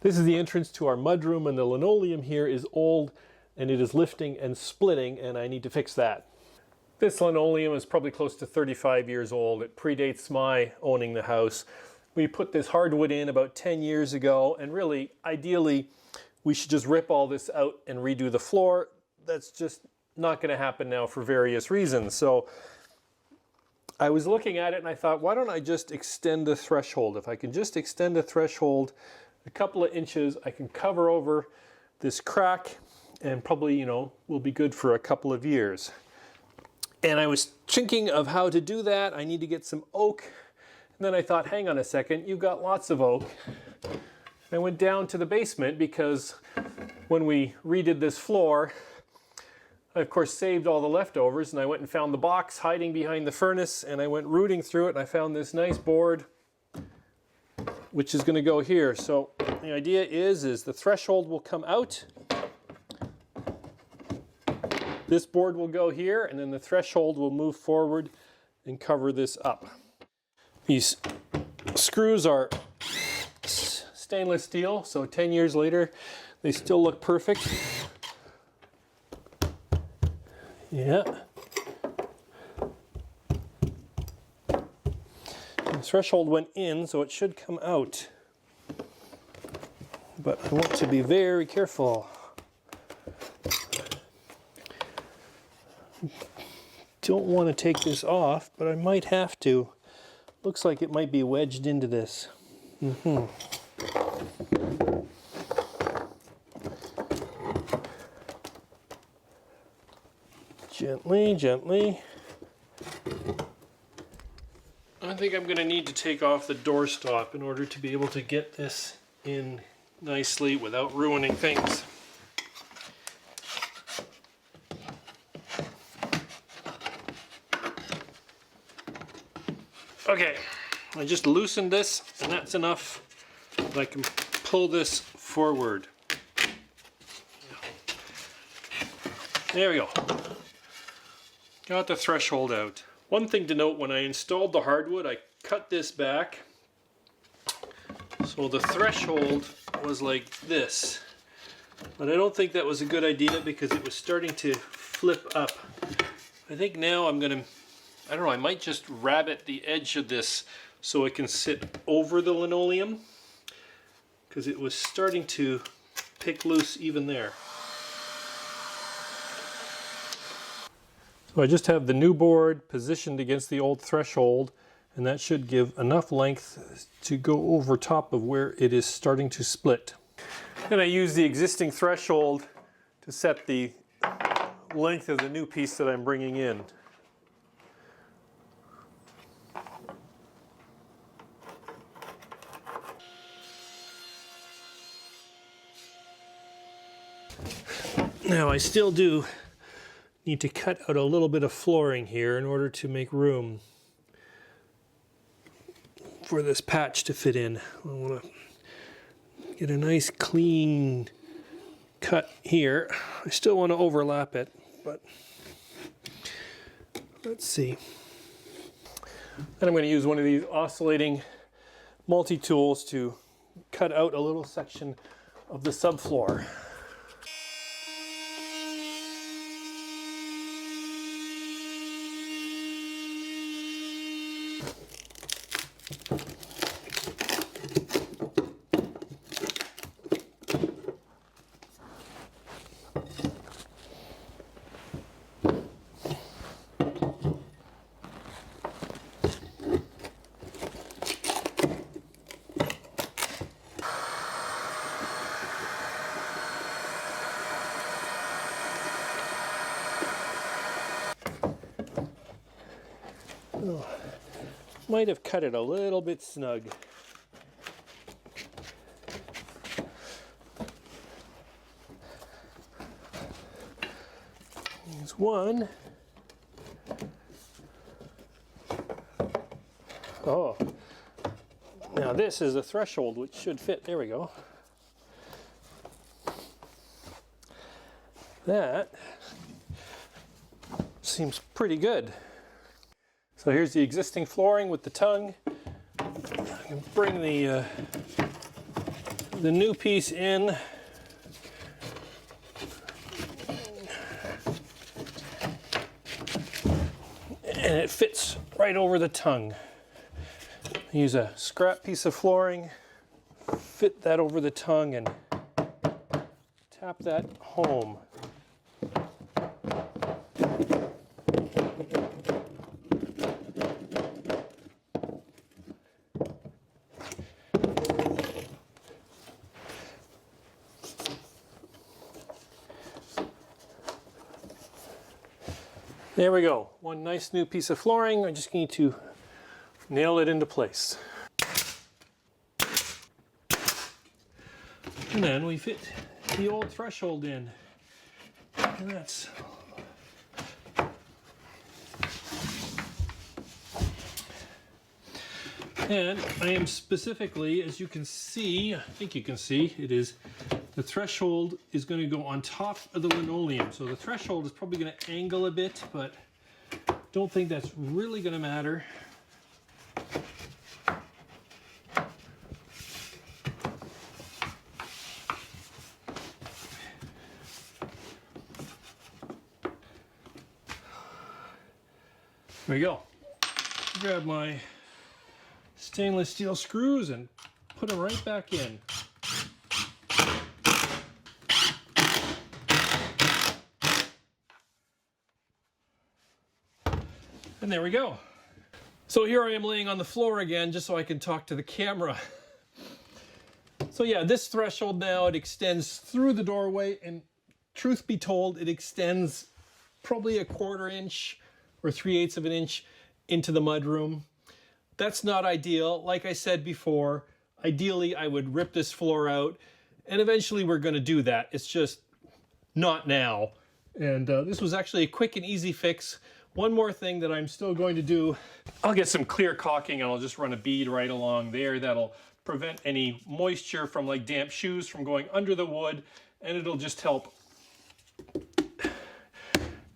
This is the entrance to our mudroom, and the linoleum here is old and it is lifting and splitting, and I need to fix that. This linoleum is probably close to 35 years old. It predates my owning the house. We put this hardwood in about 10 years ago, and really, ideally, we should just rip all this out and redo the floor. That's just not going to happen now for various reasons. So I was looking at it and I thought, why don't I just extend the threshold? If I can just extend the threshold a couple of inches, I can cover over this crack and probably, you know, will be good for a couple of years. And I was thinking of how to do that. I need to get some oak. And then I thought, hang on a second, you've got lots of oak. I went down to the basement because when we redid this floor, I of course saved all the leftovers, and I went and found the box hiding behind the furnace, and I went rooting through it and I found this nice board which is going to go here. So the idea is the threshold will come out. This board will go here, and then the threshold will move forward and cover this up. These screws are stainless steel, so 10 years later they still look perfect. Yeah. The threshold went in, so it should come out. But I want to be very careful. Don't want to take this off, but I might have to. Looks like it might be wedged into this. Gently, gently. I think I'm going to need to take off the doorstop in order to be able to get this in nicely without ruining things. Okay, I just loosened this, and that's enough that I can pull this forward. There we go. Got the threshold out. One thing to note, when I installed the hardwood, I cut this back. So the threshold was like this. But I don't think that was a good idea because it was starting to flip up. I think now I'm going to, I don't know, I might just rabbet the edge of this so it can sit over the linoleum, because it was starting to pick loose even there. So I just have the new board positioned against the old threshold, and that should give enough length to go over top of where it is starting to split. Then I use the existing threshold to set the length of the new piece that I'm bringing in. Now I still do need to cut out a little bit of flooring here in order to make room for this patch to fit in. I want to get a nice clean cut here. I still want to overlap it, but let's see. Then I'm going to use one of these oscillating multi-tools to cut out a little section of the subfloor. Oh, might have cut it a little bit snug. There's one. Oh, now this is a threshold which should fit. There we go. That seems pretty good. So here's the existing flooring with the tongue. I can bring the the new piece in. And it fits right over the tongue. Use a scrap piece of flooring, fit that over the tongue, and tap that home. There we go. One nice new piece of flooring. I just need to nail it into place. And then we fit the old threshold in. And that's and I am specifically, as you can see, I think you can see, it is the threshold is going to go on top of the linoleum. So the threshold is probably going to angle a bit, but don't think that's really going to matter. There we go. Grab my stainless steel screws and put them right back in. And there we go. So here I am laying on the floor again just so I can talk to the camera. So yeah, this threshold now, it extends through the doorway, and truth be told, it extends probably a 1/4 inch or 3/8 of an inch into the mudroom. That's not ideal. Like I said before, ideally I would rip this floor out, and eventually we're going to do that. It's just not now. And this was actually a quick and easy fix. One more thing that I'm still going to do, I'll get some clear caulking and I'll just run a bead right along there. That'll prevent any moisture from like damp shoes from going under the wood, and it'll just help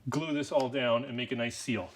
glue this all down and make a nice seal.